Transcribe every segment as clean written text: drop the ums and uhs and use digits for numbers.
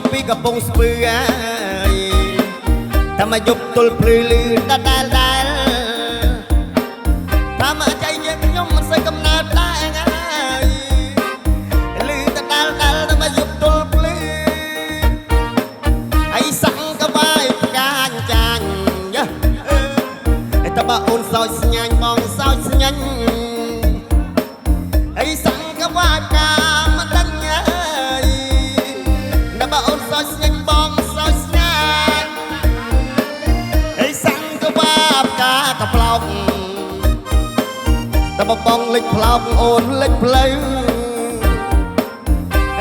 មកពីកំពង់ស្ពឺអើយតែមកយប់ទល់ភ្លឺលឺដែលថាមកចៃយើងខ្ញុំមិនសូវកំណើតដែរអើយលឺដែលតែមកយប់ទល់ភ្លឺអីសង្កវាយផ្កាញចាញ់តែបើអូនសោចស្ញាញ់បងសោចស្ញាញ់អីសង្កវាយផ្កាមកដឹងអើយតែបើអូនសោចស្ញាញ់បងសោចស្ញាញ់អីសង្កវាយផ្កាកផ្លោកតែបងលេចផ្លោកអូនលេចផ្លូវ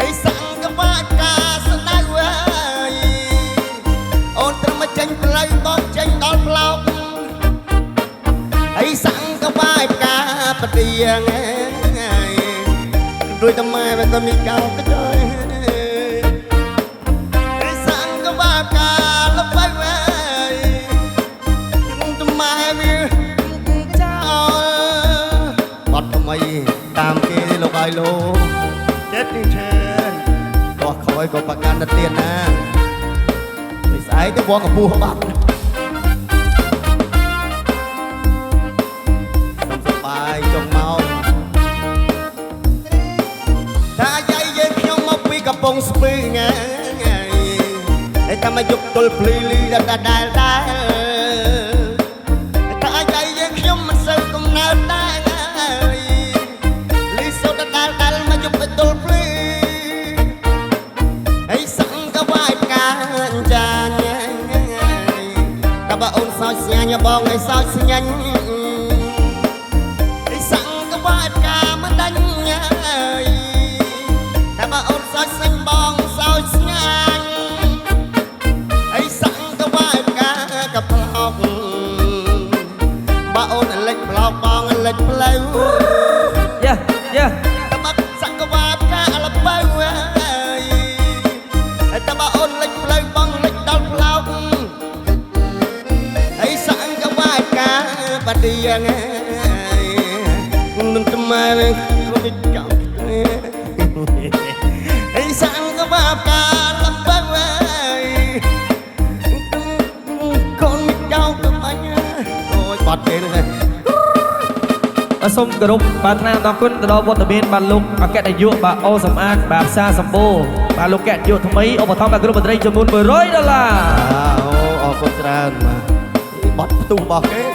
អីសង្កវាយផ្កាស្ដៅអើយអូនត្រឹមចេញផ្លូវបងចេញដល់ផ្លោកអីសង្កវាយផ្កាបដៀងด้วยทำไมมันก็มีกาวกระจายไอ้สังก็ว่าการละไปไว้ทำไมมีเจ้าปัดทำไมตามเกย์เราไปโลเจ็ดนี่เชิญก็คอยก็ประกันเตียนนะไม่ใส่จะบอกกับปูบักสบายจงเมาถ้าใจយើងខ្ញុំមកពីកំពង់ស្ពឺไงតែតែមកយប់ទល់ភ្លឺលឺដែលถ้าใจយើងខ្ញុំមិនសូវកំណើតដែរលឺសូវដែលមកយប់ទល់ភ្លឺហើយសង្កវាយផ្កាចាញ់តែបើអូនសោចស្ញាញ់បងឲ្យសោចស្ញាញ់ហើយសង្កវាយផ្កាមិនដាច់តែបើអូនសោចស្ញាញ់បងសោចស្ញាញ់អីសង្កវាយផ្កាកផ្លោកបើអូនលេចផ្លោកបងលេចផ្លូវយ៉ាតែបើសង្កវាយផ្កាលបើអើយតែបើអូនលេចផ្លូវបងលេចដល់ផ្លោកអីសង្កវាយផ្កាបដៀងនឹងថ្មនឹងខ្ញុំចង់ไอ้สังก็ว่าการลำบากไว้คนเจ้าก็มาโอ้ยปอดเองเลยសូមគោរពបាទថ្នាក់ដល់គុណទៅដល់វត្តមានបាទលោកអគ្គនាយកបាទអូសំអាតបាទផ្សារសម្បូរបាទលោកអគ្គនាយកថ្មីឧបត្ថម្ភដល់ក្រុមមន្ត្រីចំនួន$100អូអរគុណច្រើនបាទបាត់ផ្ទុះរបស់គេ